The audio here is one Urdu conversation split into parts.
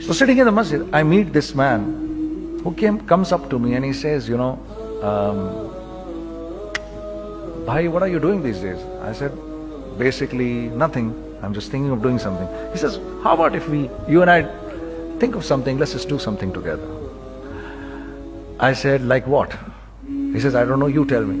So sitting in the masjid, I meet this man who comes up to me and he says, you know, Bhai, what are you doing these days? I said, basically nothing. I'm just thinking of doing something. He says, how about if you and I think of something, let's just do something together. I said, like what? He says, I don't know, you tell me.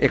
1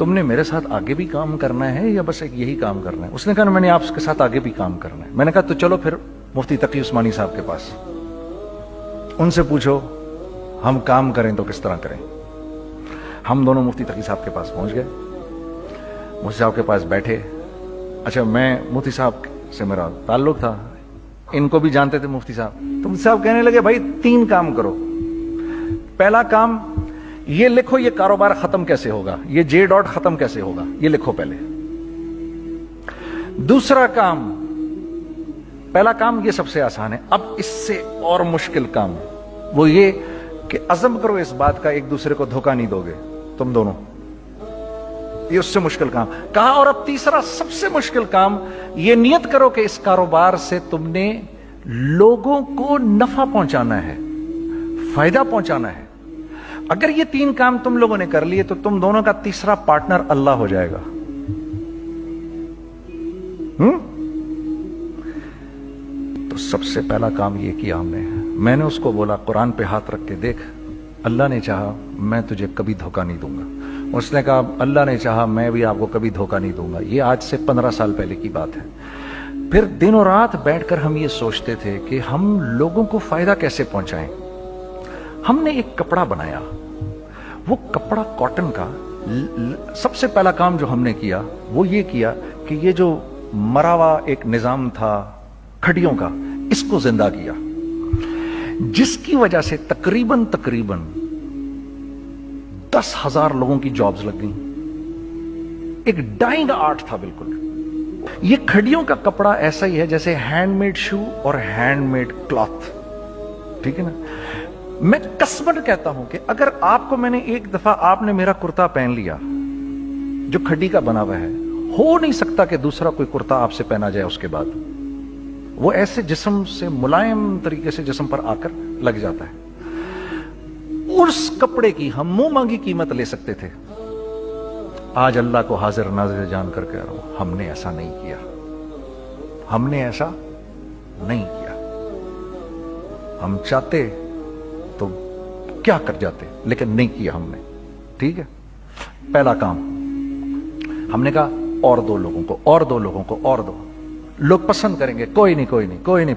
تم نے میرے ساتھ آگے بھی کام کرنا ہے یا بس ایک یہی کام کرنا ہے؟ اس نے کہا میں نے آپ کے ساتھ آگے بھی کام کرنا ہے۔ میں نے کہا تو چلو پھر مفتی تقی عثمانی صاحب کے پاس، ان سے پوچھو ہم کام کریں تو کس طرح کریں۔ ہم دونوں مفتی تقی صاحب کے پاس پہنچ گئے، مفتی صاحب کے پاس بیٹھے۔ اچھا میں مفتی صاحب سے میرا تعلق تھا، ان کو بھی جانتے تھے مفتی صاحب، تو مفتی صاحب کہنے لگے بھائی 3 کام کرو۔ پہلا کام یہ لکھو یہ کاروبار ختم کیسے ہوگا، یہ جے ڈاٹ ختم کیسے ہوگا، یہ لکھو پہلے۔ دوسرا کام، پہلا کام یہ سب سے آسان ہے، اب اس سے اور مشکل کام وہ یہ کہ عزم کرو اس بات کا ایک دوسرے کو دھوکہ نہیں دو گے تم دونوں، یہ اس سے مشکل کام کہا۔ اور اب تیسرا سب سے مشکل کام، یہ نیت کرو کہ اس کاروبار سے تم نے لوگوں کو نفع پہنچانا ہے، فائدہ پہنچانا ہے۔ اگر یہ 3 کام تم لوگوں نے کر لیے تو تم دونوں کا تیسرا پارٹنر اللہ ہو جائے گا۔ تو سب سے پہلا کام یہ کیا ہم نے، میں نے اس کو بولا قرآن پہ ہاتھ رکھ کے دیکھ، اللہ نے چاہا میں تجھے کبھی دھوکہ نہیں دوں گا۔ اس نے کہا اللہ نے چاہا میں بھی آپ کو کبھی دھوکہ نہیں دوں گا۔ یہ آج سے 15 سال پہلے کی بات ہے۔ پھر دن و رات بیٹھ کر ہم یہ سوچتے تھے کہ ہم لوگوں کو فائدہ کیسے پہنچائیں۔ ہم نے ایک کپڑا بنایا، وہ کپڑا کاٹن کا۔ سب سے پہلا کام جو ہم نے کیا وہ یہ کیا کہ یہ جو مرا ہوا ایک نظام تھا کھڑیوں کا، اس کو زندہ کیا، جس کی وجہ سے تقریباً 10,000 لوگوں کی جابز لگ گئیں۔ ایک ڈائنگ آرٹ تھا بالکل۔ یہ کھڑیوں کا کپڑا ایسا ہی ہے جیسے ہینڈ میڈ شو اور ہینڈ میڈ کلاتھ، ٹھیک ہے نا۔ میں قسمن کہتا ہوں کہ اگر آپ کو میں نے ایک دفعہ آپ نے میرا کرتا پہن لیا جو کھڑی کا بنا ہوا ہے، ہو نہیں سکتا کہ دوسرا کوئی کرتا آپ سے پہنا جائے اس کے بعد۔ وہ ایسے جسم سے ملائم طریقے سے جسم پر آ کر لگ جاتا ہے۔ اس کپڑے کی ہم منہ مانگی قیمت لے سکتے تھے۔ آج اللہ کو حاضر ناظر جان کر کہہ رہا ہوں، ہم نے ایسا نہیں کیا، ہم نے ایسا نہیں کیا۔ ہم چاہتے تو کیا کر جاتے، لیکن نہیں کیا ہم نے، ٹھیک ہے۔ پہلا کام ہم نے کہا اور 2 لوگوں کو، اور 2 لوگوں کو، اور 2 لوگ پسند کریں گے، کوئی نہیں کوئی نہیں کوئی نہیں۔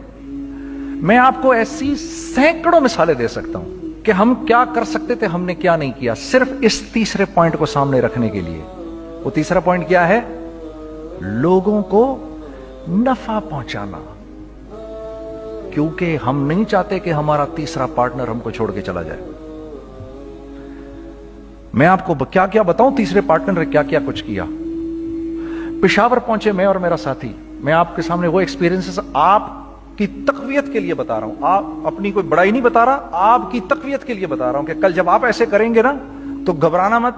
میں آپ کو ایسی سینکڑوں مثالیں دے سکتا ہوں کہ ہم کیا کر سکتے تھے، ہم نے کیا نہیں کیا، صرف اس تیسرے پوائنٹ کو سامنے رکھنے کے لیے۔ وہ تیسرا پوائنٹ کیا ہے؟ لوگوں کو نفع پہنچانا، کیونکہ ہم نہیں چاہتے کہ ہمارا تیسرا پارٹنر ہم کو چھوڑ کے چلا جائے۔ میں آپ کو کیا کیا بتاؤں، تیسرے پارٹنر نے کیا کیا کچھ کیا۔ پشاور پہنچے میں اور میرا ساتھی، میں آپ کے سامنے وہ ایکسپیرینسز آپ کی تقویت کے لیے بتا رہا ہوں، آپ اپنی کوئی بڑائی نہیں بتا رہا، آپ کی تقویت کے لیے بتا رہا ہوں کہ کل جب آپ ایسے کریں گے نا تو گھبرانا مت۔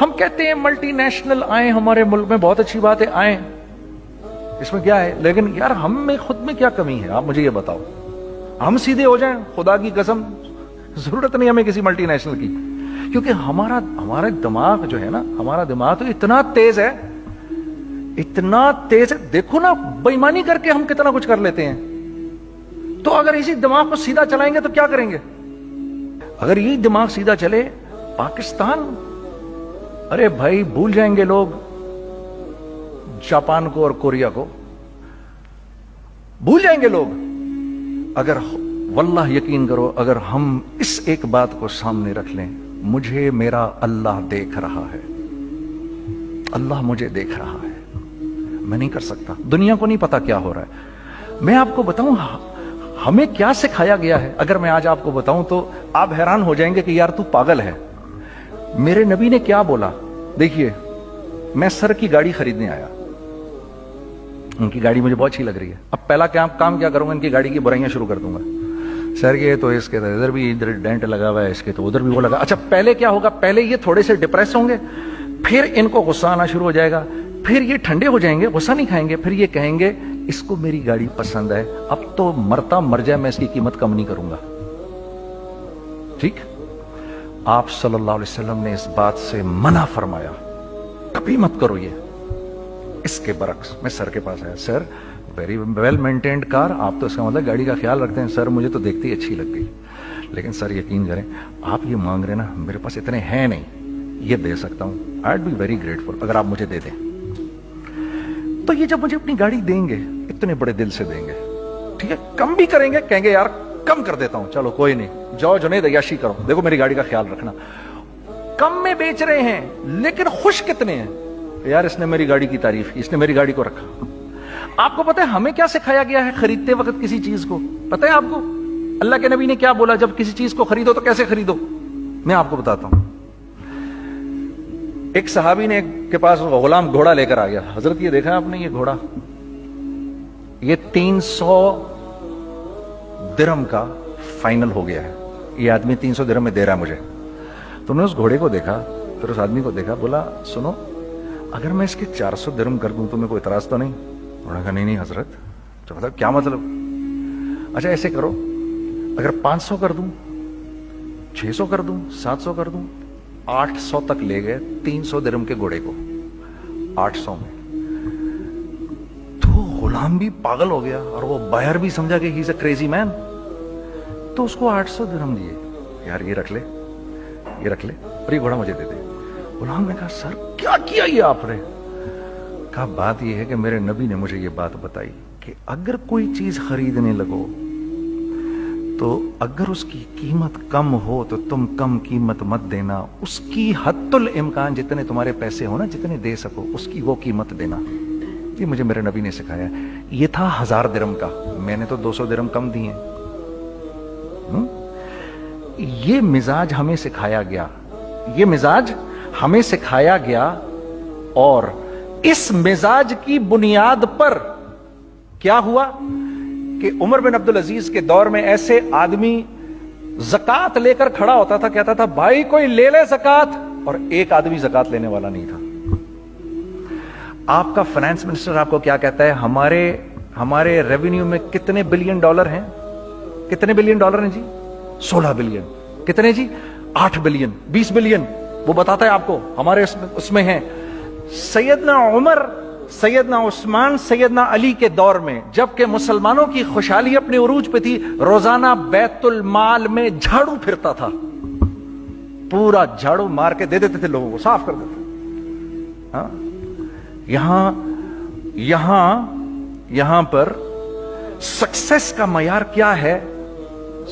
ہم کہتے ہیں ملٹی نیشنل آئیں ہمارے ملک میں، بہت اچھی بات ہے، آئیں، اس میں کیا ہے، لیکن یار ہم میں خود میں کیا کمی ہے، آپ مجھے یہ بتاؤ۔ ہم سیدھے ہو جائیں، خدا کی قسم ضرورت نہیں ہمیں کسی ملٹی نیشنل کی، کیونکہ ہمارا دماغ جو ہے نا، ہمارا دماغ تو اتنا تیز ہے، اتنا تیز ہے، دیکھو نا بے ایمانی کر کے ہم کتنا کچھ کر لیتے ہیں۔ تو اگر اسی دماغ کو سیدھا چلائیں گے تو کیا کریں گے؟ اگر یہ دماغ سیدھا چلے، پاکستان، ارے بھائی بھول جائیں گے لوگ جاپان کو اور کوریا کو، بھول جائیں گے لوگ۔ اگر واللہ یقین کرو، اگر ہم اس ایک بات کو سامنے رکھ لیں، مجھے میرا اللہ دیکھ رہا ہے، اللہ مجھے دیکھ رہا ہے، میں نہیں کر سکتا، دنیا کو نہیں پتا کیا ہو رہا ہے۔ میں آپ کو بتاؤں ہمیں کیا سکھایا گیا ہے، اگر میں آج آپ کو بتاؤں تو آپ حیران ہو جائیں گے کہ یار تو پاگل ہے۔ میرے نبی نے کیا بولا؟ دیکھیے، میں سر کی گاڑی خریدنے آیا، ان کی گاڑی مجھے بہت اچھی لگ رہی ہے، اب پہلا کام کیا کروں گا، ان کی گاڑی کی برائیاں شروع کر دوں گا، سر یہ تو اس کے ادھر بھی ادھر ڈینٹ لگا ہوا ہے، اس کے تو ادھر بھی وہ لگا۔ اچھا پہلے کیا ہوگا، پہلے یہ تھوڑے سے ڈپریس ہوں گے، پھر ان کو غصہ آنا شروع ہو جائے گا، پھر یہ ٹھنڈے ہو جائیں گے، غصہ نہیں کھائیں گے، پھر یہ کہیں گے اس کو میری گاڑی پسند ہے، اب تو مرتا مر جائے میں اس کی قیمت کم نہیں کروں گا، ٹھیک۔ آپ صلی اللہ علیہ وسلم نے اس بات سے منع فرمایا، کبھی مت کرو یہ۔ اس کے برعکس میں سر کے پاس آیا، سر ویری ویل مینٹینڈ کار، آپ تو اس کا مطلب گاڑی کا خیال رکھتے ہیں، سر مجھے تو دیکھتے ہی اچھی لگ گئی، لیکن سر یقین کریں آپ یہ مانگ رہے نا, میرے پاس اتنے ہیں نہیں, یہ دے سکتا ہوں, I would be very grateful اگر آپ مجھے دے دیں. تو یہ جب مجھے اپنی گاڑی دیں گے اتنے بڑے دل سے دیں گے, ٹھیک ہے, کم بھی کریں گے, کہیں گے یار کم کر دیتا ہوں, چلو کوئی نہیں, جاؤ جنید عیاشی کرو, دیکھو میری گاڑی کا خیال رکھنا. کم میں بیچ رہے ہیں لیکن خوش کتنے ہیں, یار اس نے میری گاڑی کی تعریف کی, اس نے میری گاڑی کو رکھا. آپ کو پتہ ہے ہمیں کیا سکھایا گیا ہے خریدتے وقت کسی چیز کو؟ پتہ ہے آپ کو اللہ کے نبی نے کیا بولا جب کسی چیز کو خریدو تو کیسے خریدو؟ میں آپ کو بتاتا ہوں. ایک صحابی نے کے پاس غلام گھوڑا لے کر آ گیا. حضرت یہ دیکھا آپ نے, یہ گھوڑا یہ 300 درہم کا فائنل ہو گیا ہے, یہ آدمی 300 درہم میں دے رہا ہے مجھے. تو نے اس گھوڑے کو دیکھا, پھر اس آدمی کو دیکھا, بولا سنو اگر میں اس کے 400 درہم کر دوں تو میں کوئی اعتراض تو نہیں؟ انہوں نے کہا نہیں حضرت. تو مطلب کیا مطلب؟ اچھا ایسے کرو, اگر 500 کر دوں, 600 کر دوں, 700 کر دوں, 800 تک لے گئے 300 درہم کے گھوڑے کو 800 میں. تو غلام بھی پاگل ہو گیا اور وہ بائر بھی سمجھا کہ ہی از اے کریزی مین. تو اس کو 800 درہم دیے, یار یہ رکھ لے, یہ رکھ لے, اور یہ گھوڑا مجھے دے دے. غلام نے کہا سر کیا کیا یہ آپ نے؟ کہا بات یہ ہے کہ میرے نبی نے مجھے یہ بات بتائی کہ اگر کوئی چیز خریدنے لگو تو اگر اس کی قیمت کم ہو تو تم کم قیمت مت دینا, اس کی حد الامکان جتنے تمہارے پیسے ہو نا, جتنے دے سکو اس کی وہ قیمت دینا. یہ مجھے میرے نبی نے سکھایا. یہ تھا 1000 درہم کا, میں نے تو 200 درہم کم دیے. یہ مزاج ہمیں سکھایا گیا, یہ مزاج ہمیں سکھایا گیا, اور اس مزاج کی بنیاد پر کیا ہوا کہ عمر بن عبدالعزیز کے دور میں ایسے آدمی زکات لے کر کھڑا ہوتا تھا, کہتا تھا بھائی کوئی لے لے زکات, اور ایک آدمی زکات لینے والا نہیں تھا. آپ کا فائنانس منسٹر آپ کو کیا کہتا ہے, ہمارے ریونیو میں کتنے بلین ڈالر ہیں؟ کتنے بلین ڈالر ہیں جی؟ 16 بلین. کتنے جی؟ 8 بلین, 20 بلین. وہ بتاتا ہے آپ کو ہمارے اس میں ہیں. سیدنا عمر, سیدنا عثمان, سیدنا علی کے دور میں جبکہ مسلمانوں کی خوشحالی اپنے عروج پہ تھی, روزانہ بیت المال میں جھاڑو پھرتا تھا, پورا جھاڑو مار کے دے دیتے تھے لوگوں کو, صاف کر دیتے. ہاں یہاں پر سکسیس کا معیار کیا ہے؟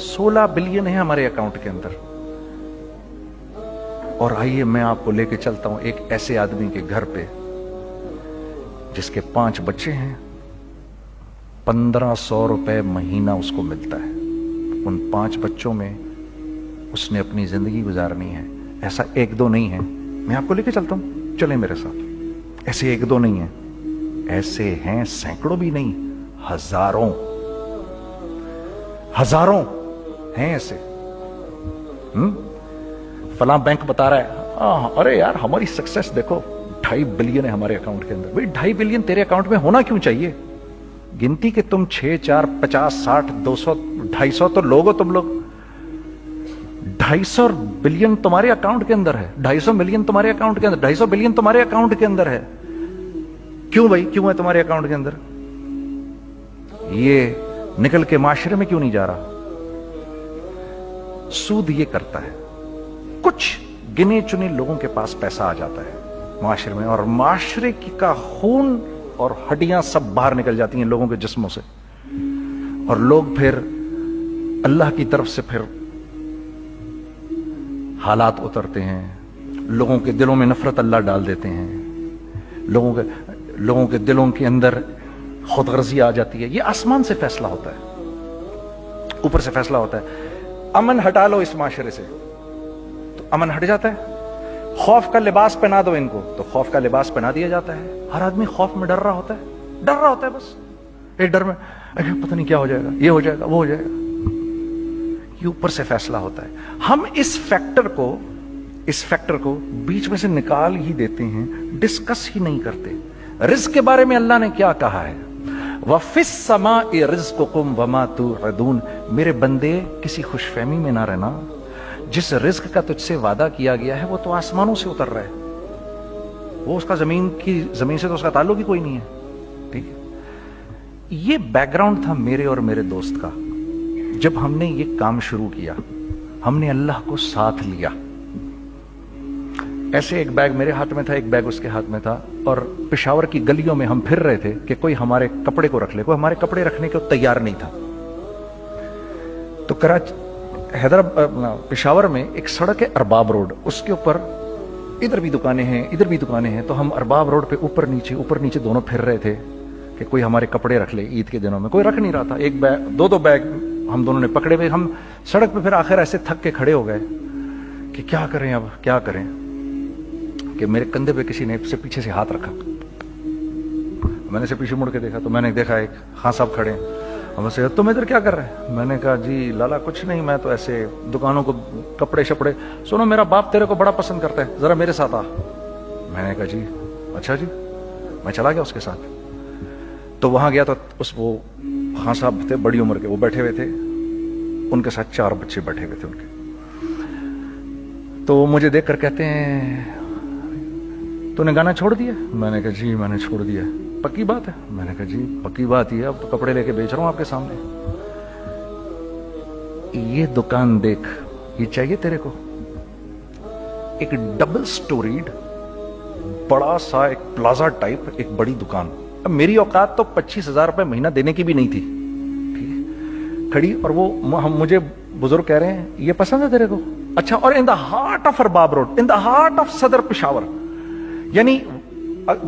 16 بلین ہے ہمارے اکاؤنٹ کے اندر. اور آئیے میں آپ کو لے کے چلتا ہوں ایک ایسے آدمی کے گھر پہ جس کے 5 بچے ہیں, 1500 روپے مہینہ اس کو ملتا ہے. ان 5 بچوں میں اس نے اپنی زندگی گزارنی ہے. ایسا 1-2 نہیں ہے, میں آپ کو لے کے چلتا ہوں, چلیں میرے ساتھ. ایسے 1-2 نہیں ہیں, ایسے ہیں سینکڑوں بھی نہیں, ہزاروں ہیں ایسے. فلاں بینک بتا رہا ہے ارے یار ہماری سکسیس دیکھو 2.5 بلین ہے ہمارے اکاؤنٹ کے اندر. بھائی 2.5 بلین تیرے اکاؤنٹ میں ہونا کیوں چاہیے؟ گنتی کہ تم 6, 4, 50, 60, 200, 250 تو لوگ ہو تم لوگ. 250 بلین تمہارے اکاؤنٹ کے اندر ہے, 250 ملین تمہارے اکاؤنٹ کے اندر, 250 بلین تمہارے اکاؤنٹ کے اندر ہے. کیوں بھائی, کیوں ہے تمہارے اکاؤنٹ کے اندر؟ یہ نکل کے معاشرے میں کیوں نہیں جا رہا؟ سود یہ کرتا ہے, کچھ گنے چنے لوگوں کے پاس پیسہ آ جاتا ہے معاشرے میں, اور معاشرے کا خون اور ہڈیاں سب باہر نکل جاتی ہیں لوگوں کے جسموں سے, اور لوگ پھر اللہ کی طرف سے پھر حالات اترتے ہیں, لوگوں کے دلوں میں نفرت اللہ ڈال دیتے ہیں, لوگوں کے دلوں کے اندر خود غرضی آ جاتی ہے. یہ آسمان سے فیصلہ ہوتا ہے, اوپر سے فیصلہ ہوتا ہے. امن ہٹا لو اس معاشرے سے تو امن ہٹ جاتا ہے. خوف کا لباس پہنا دو ان کو تو خوف کا لباس پہنا دیا جاتا ہے. ہر آدمی خوف میں ڈر رہا ہوتا ہے, بس ایک ڈر میں پتہ نہیں کیا ہو جائے گا, یہ ہو جائے گا, وہ ہو جائے گا. یہ اوپر سے فیصلہ ہوتا ہے. ہم اس فیکٹر کو بیچ میں سے نکال ہی دیتے ہیں, ڈسکس ہی نہیں کرتے. رزق کے بارے میں اللہ نے کیا کہا ہے؟ وَفِي السَّمَاءِ رِزْقُكُمْ وَمَا تُوعَدُونَ. میرے بندے کسی خوش فہمی میں نہ رہنا, جس رزق کا تجھ سے وعدہ کیا گیا ہے وہ تو آسمانوں سے اتر رہا ہے, وہ اس کا زمین سے تو اس کا تعلق ہی کوئی نہیں ہے. ٹھیک ہے, یہ بیک گراؤنڈ تھا میرے اور میرے دوست کا جب ہم نے یہ کام شروع کیا. ہم نے اللہ کو ساتھ لیا. ایسے ایک بیگ میرے ہاتھ میں تھا, ایک بیگ اس کے ہاتھ میں تھا, اور پشاور کی گلیوں میں ہم پھر رہے تھے کہ کوئی ہمارے کپڑے کو رکھ لے. کوئی ہمارے کپڑے رکھنے کو تیار نہیں تھا. تو پشاور میں ایک سڑک ہے ارباب روڈ, اس کے اوپر ادھر بھی دکانیں ہیں ادھر بھی دکانیں ہیں. تو ہم ارباب روڈ پہ اوپر نیچے دونوں پھر رہے تھے کہ کوئی ہمارے کپڑے رکھ لے. عید کے دنوں میں کوئی رکھ نہیں رہا تھا. ایک بیگ, دو بیگ ہم دونوں نے پکڑے ہوئے. ہم سڑک پہ پھر آخر ایسے تھک کے کھڑے ہو گئے کہ کیا کریں, اب کیا کریں, کہ میرے کندھے پہ کسی نے سے پیچھے سے ہاتھ رکھا. میں نے سے پیچھے مڑ کے دیکھا تو میں نے دیکھا ایک خان صاحب کھڑے ہیں. ہم سے تم ادھر کیا کر رہے ہیں؟ میں نے کہا جی لالا کچھ نہیں, میں تو ایسے دکانوں کو کپڑے شپڑے. سنو میرا باپ تیرے کو بڑا پسند کرتا ہے, ذرا میرے ساتھ آ. میں نے کہا جی اچھا جی. میں چلا گیا اس کے ساتھ. تو وہاں گیا تو وہ خان صاحب تھے بڑی عمر کے, وہ بیٹھے ہوئے تھے, ان کے ساتھ 4 بچے بیٹھے ہوئے تھے ان کے. تو وہ مجھے دیکھ کر کہتے ہیں تو نے گانا چھوڑ دیا؟ میں نے کہا جی میں نے چھوڑ دیا. پکی بات ہے؟ میں نے کہا جی پکی بات ہی ہے, اب تو کپڑے لے کے بیچ رہا ہوں آپ کے سامنے. یہ دکان دیکھ, یہ چاہیے تیرے کو؟ ایک ڈبل سٹوریڈ بڑا سا ایک پلازا ٹائپ ایک بڑی دکان. اب میری اوقات تو 25,000 روپے مہینہ دینے کی بھی نہیں تھی. ٹھیک ہے, کھڑی, اور وہ مجھے بزرگ کہہ رہے ہیں یہ پسند ہے تیرے کو؟ اچھا, اور in the heart of Arbab road, in the heart of Saddar Peshawar, یعنی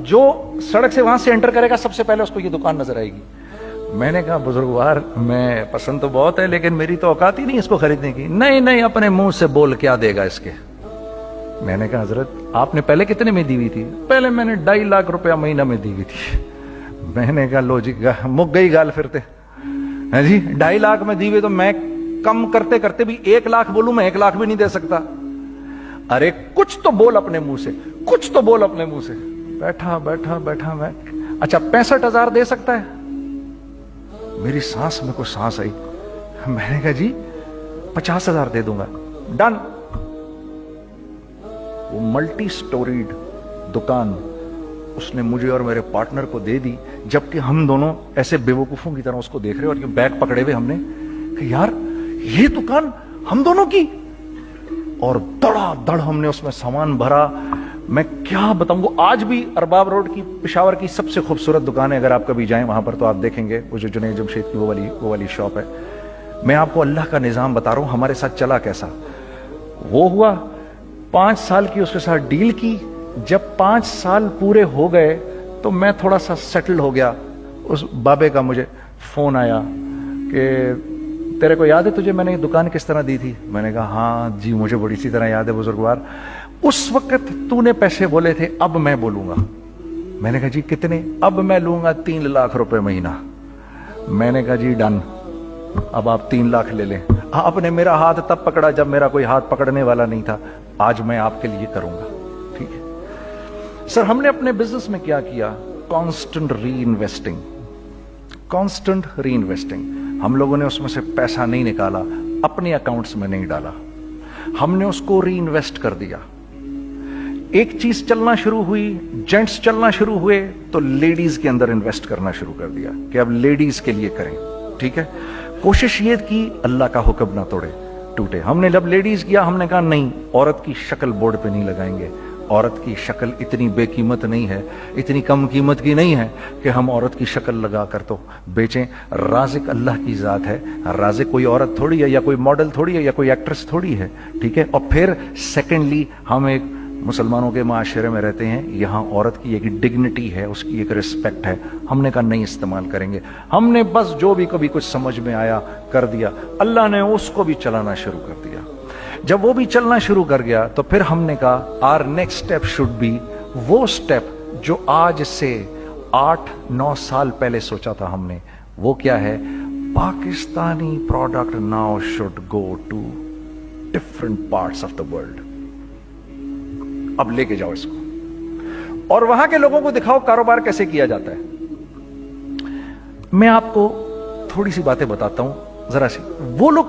جو سڑک سے وہاں سے انٹر کرے گا سب سے پہلے اس کو یہ دکان نظر آئے گی. میں نے کہا بزرگوار میں پسند تو بہت ہے لیکن میری تو اوقات ہی نہیں اس کو خریدنے کی. نہیں اپنے منہ سے بول, کیا دے گا اس کے. میں نے کہا حضرت آپ نے پہلے کتنے میں دی ہوئی تھی؟ پہلے میں نے 2.5 لاکھ روپیہ مہینہ میں دی ہوئی تھی. میں نے کہا لو جی مک گئی گال پھرتے جی. 2.5 لاکھ میں دی ہوئی تو میں کم کرتے کرتے بھی 1 لاکھ بولوں, میں 1 لاکھ بھی نہیں دے سکتا. ارے کچھ تو بول اپنے منہ سے, کچھ تو بول اپنے منہ سے. بیٹھا میں, اچھا 65,000 دے سکتا ہے؟ میری سانس میں کوئی سانس آئی. میں نے کہا جی 50,000 دے دوں گا. ڈن. وہ ملٹی سٹوریڈ دکان اس نے مجھے اور میرے پارٹنر کو دے دی, جبکہ ہم دونوں ایسے بیوقوفوں کی طرح اس کو دیکھ رہے, اور یہ بیگ پکڑے ہوئے ہم نے کہ یار یہ دکان ہم دونوں کی. اور دڑا دڑ ہم نے اس میں سامان بھرا. میں کیا بتاؤں, وہ آج بھی ارباب روڈ کی پشاور کی سب سے خوبصورت دکان ہے. اگر آپ کبھی جائیں وہاں پر تو آپ دیکھیں گے وہ جو جنید جمشید کی وہ والی شاپ ہے. میں آپ کو اللہ کا نظام بتا رہا ہوں ہمارے ساتھ چلا کیسا. وہ ہوا 5 سال کی اس کے ساتھ ڈیل کی. جب 5 سال پورے ہو گئے تو میں تھوڑا سا سیٹل ہو گیا. اس بابے کا مجھے فون آیا کہ تیرے کو یاد ہے تجھے میں نے یہ دکان کس طرح دی تھی؟ میں نے کہا ہاں جی مجھے بڑی سی طرح یاد ہے بزرگوار. اس وقت تو نے پیسے بولے تھے, اب میں بولوں گا. میں نے کہا جی کتنے؟ اب میں لوں گا 3 لاکھ روپے مہینہ. میں نے کہا جی ڈن, اب آپ 3 لاکھ لے لیں. آپ نے میرا ہاتھ تب پکڑا جب میرا کوئی ہاتھ پکڑنے والا نہیں تھا. آج میں آپ کے لیے کروں گا. ٹھیک ہے سر. ہم نے اپنے بزنس میں کیا کیا؟ کانسٹنٹ ری انویسٹنگ. ہم لوگوں نے اس میں سے پیسہ نہیں نکالا, اپنے اکاؤنٹس میں نہیں ڈالا, ہم نے اس کو ری انویسٹ کر دیا. ایک چیز چلنا شروع ہوئی, جینٹس چلنا شروع ہوئے, تو لیڈیز کے اندر انویسٹ کرنا شروع کر دیا کہ اب لیڈیز کے لیے کریں. ٹھیک ہے, کوشش یہ کی اللہ کا حکم نہ ٹوٹے. ہم نے جب لیڈیز کیا ہم نے کہا نہیں, عورت کی شکل بورڈ پہ نہیں لگائیں گے. عورت کی شکل اتنی بے قیمت نہیں ہے, اتنی کم قیمت کی نہیں ہے کہ ہم عورت کی شکل لگا کر تو بیچیں. رازق اللہ کی ذات ہے. رازق کوئی عورت تھوڑی ہے, یا کوئی ماڈل تھوڑی ہے, یا کوئی ایکٹریس تھوڑی ہے. ٹھیک ہے. اور پھر سیکنڈلی ہم ایک مسلمانوں کے معاشرے میں رہتے ہیں, یہاں عورت کی ایک ڈگنیٹی ہے, اس کی ایک رسپیکٹ ہے. ہم نے کہا نہیں استعمال کریں گے. ہم نے بس جو بھی کبھی کچھ سمجھ میں آیا کر دیا. اللہ نے اس کو بھی چلانا شروع کر دیا. جب وہ بھی چلنا شروع کر گیا تو پھر ہم نے کہا our next step should be وہ اسٹیپ جو آج سے 8-9 سال پہلے سوچا تھا ہم نے. وہ کیا ہے؟ Pakistani product now should go to different parts of the world. اب لے کے جاؤ اس کو, اور وہاں کے لوگوں کو دکھاؤ کاروبار کیسے کیا جاتا ہے. میں آپ کو تھوڑی سی باتیں بتاتا ہوں ذرا سی. وہ لوگ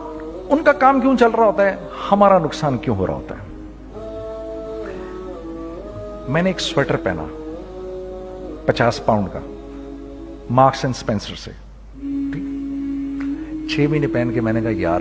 ان کا کام کیوں چل رہا ہوتا ہے, ہمارا نقصان کیوں ہو رہا ہوتا ہے. میں نے ایک سویٹر پہنا 50 پاؤنڈ کا مارکس اینڈ اسپینسر سے. 6 مہینے پہن کے میں نے کہا یار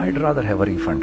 I'd rather have a refund।